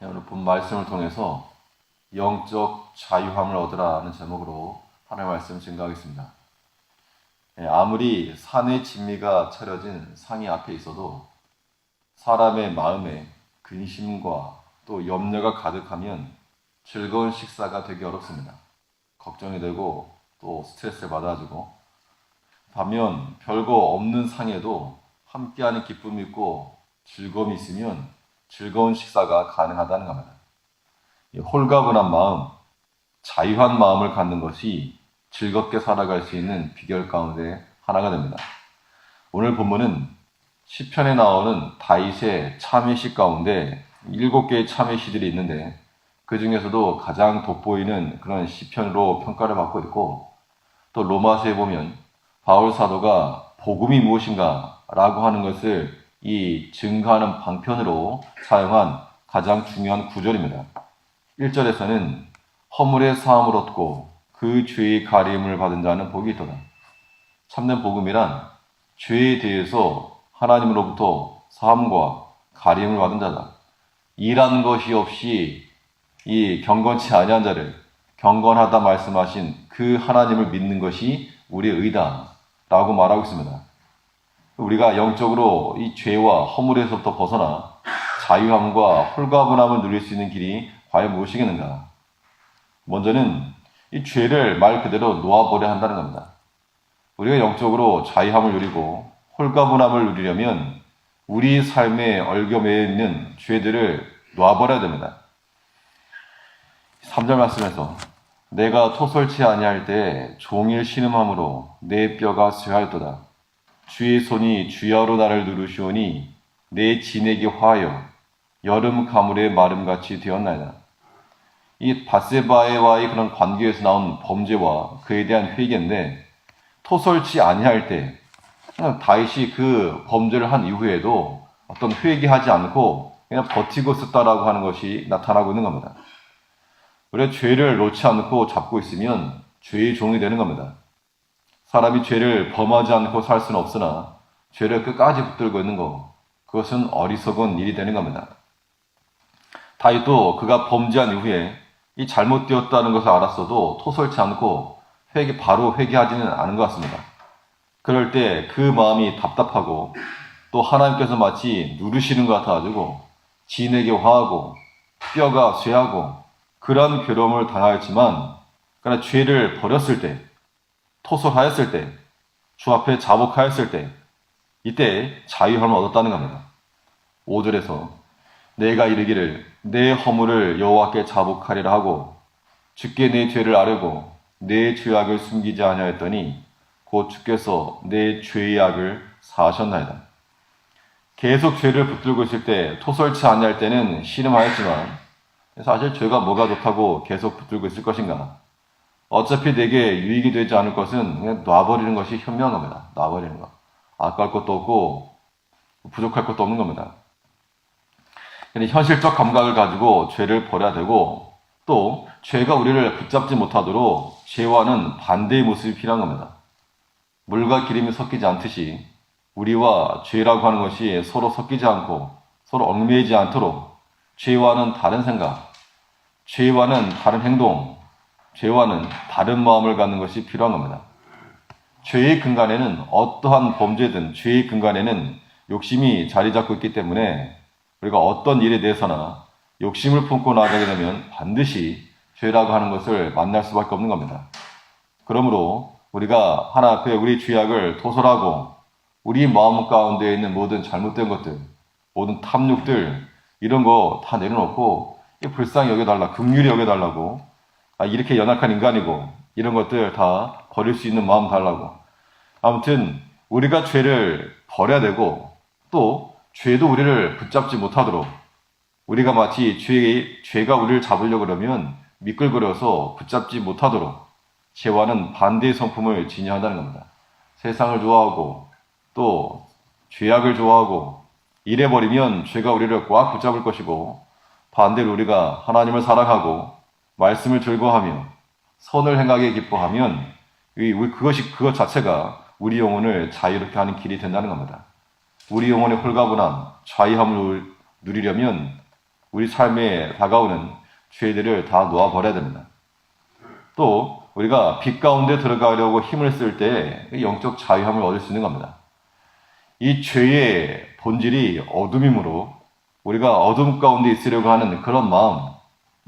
오늘 본 말씀을 통해서 영적 자유함을 얻으라는 제목으로 하나님의 말씀을 증거하겠습니다. 아무리 산의 진미가 차려진 상이 앞에 있어도 사람의 마음에 근심과 또 염려가 가득하면 즐거운 식사가 되기 어렵습니다. 걱정이 되고 또 스트레스를 받아가지고, 반면 별거 없는 상에도 함께하는 기쁨이 있고 즐거움이 있으면 즐거운 식사가 가능하다는 겁니다. 홀가분한 마음, 자유한 마음을 갖는 것이 즐겁게 살아갈 수 있는 비결 가운데 하나가 됩니다. 오늘 본문은 시편에 나오는 다윗의 참회시 가운데 7개의 참회시들이 있는데, 그 중에서도 가장 돋보이는 그런 시편으로 평가를 받고 있고, 또 로마서에 보면 바울 사도가 복음이 무엇인가 라고 하는 것을 이 증거하는 방편으로 사용한 가장 중요한 구절입니다. 1절에서는 허물의 사함을 얻고 그 죄의 가림을 받은 자는 복이 있도다. 참된 복음이란 죄에 대해서 하나님으로부터 사함과 가림을 받은 자다. 일한 것이 없이 이 경건치 아니한 자를 경건하다 말씀하신 그 하나님을 믿는 것이 우리의 의다라고 말하고 있습니다. 우리가 영적으로 이 죄와 허물에서부터 벗어나 자유함과 홀가분함을 누릴 수 있는 길이 과연 무엇이겠는가? 먼저는 이 죄를 말 그대로 놓아버려야 한다는 겁니다. 우리가 영적으로 자유함을 누리고 홀가분함을 누리려면 우리 삶에 얽혀매여 있는 죄들을 놓아버려야 됩니다. 3절 말씀에서 내가 토설치 아니할 때 종일 신음함으로 내 뼈가 쇠하였도다. 주의 손이 주야로 나를 누르시오니 내 진액이 화하여 여름 가물의 마름같이 되었나이다. 이 밧세바와의 그런 관계에서 나온 범죄와 그에 대한 회개인데, 토설치 아니할 때 다윗이 그 범죄를 한 이후에도 어떤 회개하지 않고 그냥 버티고 있었다라고 하는 것이 나타나고 있는 겁니다. 우리가 죄를 놓지 않고 잡고 있으면 죄의 종이 되는 겁니다. 사람이 죄를 범하지 않고 살 수는 없으나 죄를 끝까지 붙들고 있는 것, 그것은 어리석은 일이 되는 겁니다. 다윗도 그가 범죄한 이후에 이 잘못되었다는 것을 알았어도 토설치 않고 바로 회개하지는 않은 것 같습니다. 그럴 때 그 마음이 답답하고 또 하나님께서 마치 누르시는 것 같아가지고 진에게 화하고 뼈가 쇠하고 그런 괴로움을 당하였지만, 그러나 죄를 버렸을 때, 토설하였을 때, 주 앞에 자복하였을 때, 이때 자유함을 얻었다는 겁니다. 5절에서 내가 이르기를 내 허물을 여호와께 자복하리라 하고 주께 내 죄를 아뢰고 내 죄악을 숨기지 아니하였더니 곧 주께서 내 죄의 악을 사하셨나이다. 계속 죄를 붙들고 있을 때, 토설치 아니할 때는 신음하였지만 사실 죄가 뭐가 좋다고 계속 붙들고 있을 것인가? 어차피 내게 유익이 되지 않을 것은 그냥 놔버리는 것이 현명한 겁니다. 놔버리는 것. 아까울 것도 없고 부족할 것도 없는 겁니다. 근데 현실적 감각을 가지고 죄를 버려야 되고, 또 죄가 우리를 붙잡지 못하도록 죄와는 반대의 모습이 필요한 겁니다. 물과 기름이 섞이지 않듯이 우리와 죄라고 하는 것이 서로 섞이지 않고 서로 얽매이지 않도록 죄와는 다른 생각, 죄와는 다른 행동, 죄와는 다른 마음을 갖는 것이 필요한 겁니다. 죄의 근간에는 어떠한 범죄든 죄의 근간에는 욕심이 자리 잡고 있기 때문에 우리가 어떤 일에 대해서나 욕심을 품고 나아가게 되면 반드시 죄라고 하는 것을 만날 수밖에 없는 겁니다. 그러므로 우리가 하나 앞에 우리 죄악을 토설하고 우리 마음 가운데 있는 모든 잘못된 것들, 모든 탐욕들, 이런 거 다 내려놓고 불쌍히 여겨달라, 긍휼히 여겨달라고, 이렇게 연약한 인간이고 이런 것들 다 버릴 수 있는 마음 달라고. 아무튼 우리가 죄를 버려야 되고, 또 죄도 우리를 붙잡지 못하도록, 우리가 마치 죄가 우리를 잡으려고 그러면 미끌거려서 붙잡지 못하도록 죄와는 반대의 성품을 지녀야 한다는 겁니다. 세상을 좋아하고 또 죄악을 좋아하고 이래버리면 죄가 우리를 꽉 붙잡을 것이고, 반대로 우리가 하나님을 사랑하고 말씀을 즐거워하며 선을 행하기에 기뻐하면 그것 자체가 우리 영혼을 자유롭게 하는 길이 된다는 겁니다. 우리 영혼의 홀가분함, 자유함을 누리려면 우리 삶에 다가오는 죄들을 다 놓아버려야 됩니다. 또 우리가 빛 가운데 들어가려고 힘을 쓸 때 영적 자유함을 얻을 수 있는 겁니다. 이 죄의 본질이 어둠이므로 우리가 어둠 가운데 있으려고 하는 그런 마음,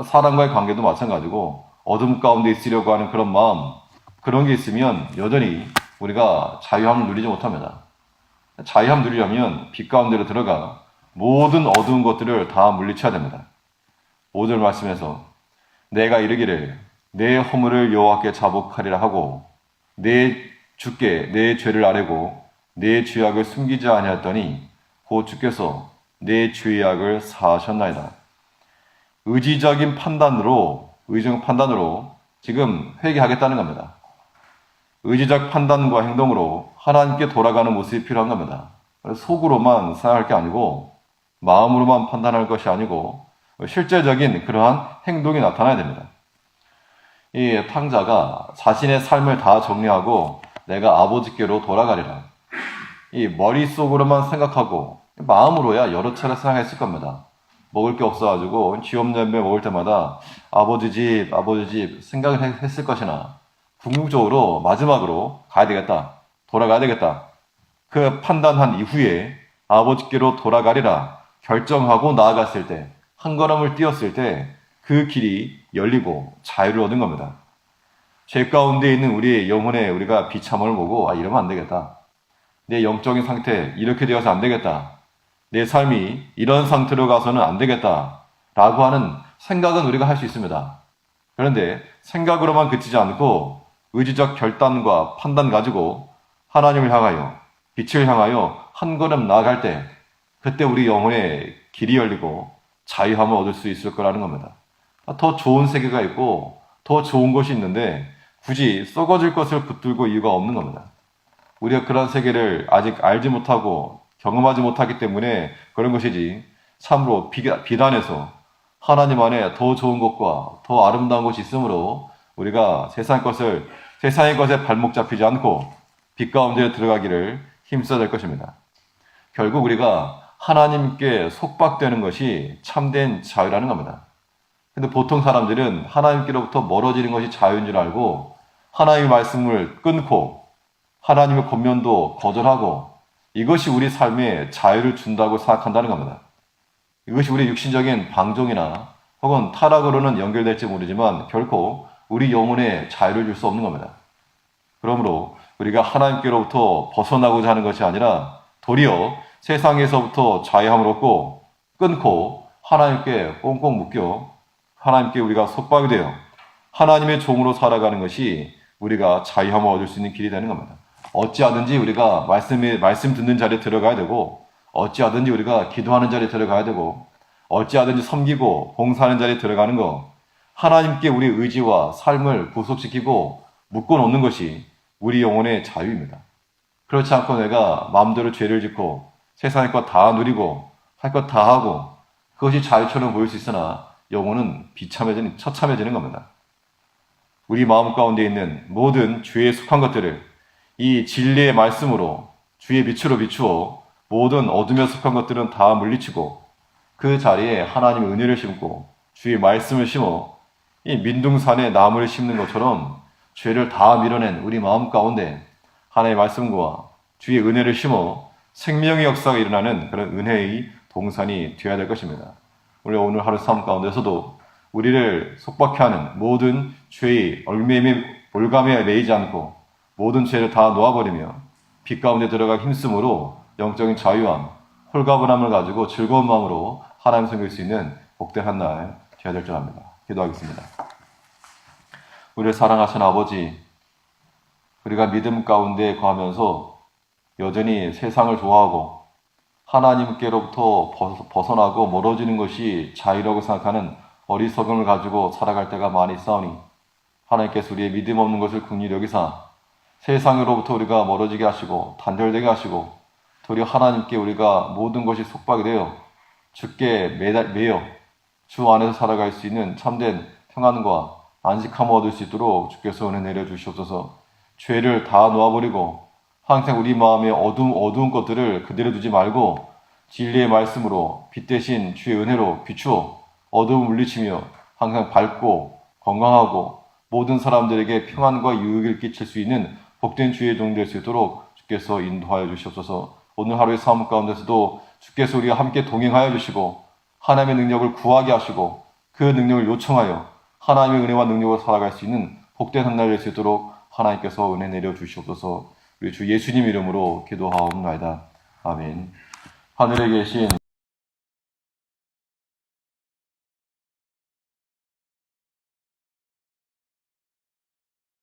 사람과의 관계도 마찬가지고 어둠 가운데 있으려고 하는 그런 마음, 그런 게 있으면 여전히 우리가 자유함을 누리지 못합니다. 자유함 누리려면 빛 가운데로 들어가 모든 어두운 것들을 다 물리쳐야 됩니다. 5절 말씀에서 내가 이르기를 내 허물을 여호와께 자복하리라 하고 내 주께 내 죄를 아뢰고 내 죄악을 숨기지 아니하였더니 곧 주께서 내 죄악을 사하셨나이다. 의지적인 판단으로 지금 회개하겠다는 겁니다. 의지적 판단과 행동으로 하나님께 돌아가는 모습이 필요한 겁니다. 속으로만 생각할 게 아니고 마음으로만 판단할 것이 아니고 실제적인 그러한 행동이 나타나야 됩니다. 이 탕자가 자신의 삶을 다 정리하고 내가 아버지께로 돌아가리라. 이 머릿속으로만 생각하고 마음으로야 여러 차례 생각했을 겁니다. 먹을 게 없어가지고 쥐염염매 먹을 때마다 아버지 집 생각을 했을 것이나 궁극적으로 마지막으로 가야 되겠다. 돌아가야 되겠다. 그 판단한 이후에 아버지께로 돌아가리라 결정하고 나아갔을 때, 한 걸음을 뛰었을 때 그 길이 열리고 자유를 얻은 겁니다. 죄 가운데 있는 우리의 영혼에 우리가 비참함을 보고 이러면 안 되겠다. 내 영적인 상태 이렇게 되어서 안 되겠다. 내 삶이 이런 상태로 가서는 안 되겠다. 라고 하는 생각은 우리가 할 수 있습니다. 그런데 생각으로만 그치지 않고 의지적 결단과 판단 가지고 하나님을 향하여 빛을 향하여 한 걸음 나아갈 때 그때 우리 영혼의 길이 열리고 자유함을 얻을 수 있을 거라는 겁니다. 더 좋은 세계가 있고 더 좋은 것이 있는데 굳이 썩어질 것을 붙들고 이유가 없는 겁니다. 우리가 그런 세계를 아직 알지 못하고 경험하지 못하기 때문에 그런 것이지 참으로 비단해서 하나님 안에 더 좋은 것과 더 아름다운 것이 있으므로 우리가 세상의 것에 발목 잡히지 않고 빛 가운데 들어가기를 힘써야 될 것입니다. 결국 우리가 하나님께 속박되는 것이 참된 자유라는 겁니다. 근데 보통 사람들은 하나님께로부터 멀어지는 것이 자유인 줄 알고 하나님의 말씀을 끊고 하나님의 권면도 거절하고 이것이 우리 삶에 자유를 준다고 생각한다는 겁니다. 이것이 우리 육신적인 방종이나 혹은 타락으로는 연결될지 모르지만 결코 우리 영혼에 자유를 줄 수 없는 겁니다. 그러므로 우리가 하나님께로부터 벗어나고자 하는 것이 아니라 도리어 세상에서부터 자유함을 얻고 끊고 하나님께 꽁꽁 묶여 하나님께 우리가 속박이 되어 하나님의 종으로 살아가는 것이 우리가 자유함을 얻을 수 있는 길이 되는 겁니다. 어찌하든지 우리가 말씀 듣는 자리에 들어가야 되고 어찌하든지 우리가 기도하는 자리에 들어가야 되고 어찌하든지 섬기고 봉사하는 자리에 들어가는 것 하나님께 우리 의지와 삶을 구속시키고 묶어놓는 것이 우리 영혼의 자유입니다. 그렇지 않고 내가 마음대로 죄를 짓고 세상의 것 다 누리고 할 것 다 하고 그것이 자유처럼 보일 수 있으나 영혼은 처참해지는 겁니다. 우리 마음 가운데 있는 모든 죄에 속한 것들을 이 진리의 말씀으로 주의 빛으로 비추어 모든 어둠에 속한 것들은 다 물리치고 그 자리에 하나님의 은혜를 심고 주의 말씀을 심어 이 민둥산에 나무를 심는 것처럼 죄를 다 밀어낸 우리 마음 가운데 하나님의 말씀과 주의 은혜를 심어 생명의 역사가 일어나는 그런 은혜의 동산이 되어야 될 것입니다. 우리 오늘 하루 삶 가운데서도 우리를 속박해하는 모든 죄의 올감에 매이지 않고 모든 죄를 다 놓아버리며 빛 가운데 들어가 힘쓰므로 영적인 자유함, 홀가분함을 가지고 즐거운 마음으로 하나님 섬길 수 있는 복된 한 날 되어야 될 줄 압니다. 기도하겠습니다. 우리를 사랑하신 아버지, 우리가 믿음 가운데 거하면서 여전히 세상을 좋아하고 하나님께로부터 벗어나고 멀어지는 것이 자유라고 생각하는 어리석음을 가지고 살아갈 때가 많이 있사오니 하나님께서 우리의 믿음 없는 것을 긍휼히 여기사 세상으로부터 우리가 멀어지게 하시고 단절되게 하시고 도리어 하나님께 우리가 모든 것이 속박이 되어 주께 매여 주 안에서 살아갈 수 있는 참된 평안과 안식함을 얻을 수 있도록 주께서 은혜 내려주시옵소서. 죄를 다 놓아버리고 항상 우리 마음에 어두운 것들을 그대로 두지 말고 진리의 말씀으로 빛 대신 주의 은혜로 비추어 어두움을 물리치며 항상 밝고 건강하고 모든 사람들에게 평안과 유익을 끼칠 수 있는 복된 주의 종 될 수 있도록 주께서 인도하여 주시옵소서. 오늘 하루의 삶 가운데서도 주께서 우리가 함께 동행하여 주시고 하나님의 능력을 구하게 하시고 그 능력을 요청하여 하나님의 은혜와 능력으로 살아갈 수 있는 복된 한 날 될 수 있도록 하나님께서 은혜 내려 주시옵소서. 우리 주 예수님 이름으로 기도하옵나이다. 아멘. 하늘에 계신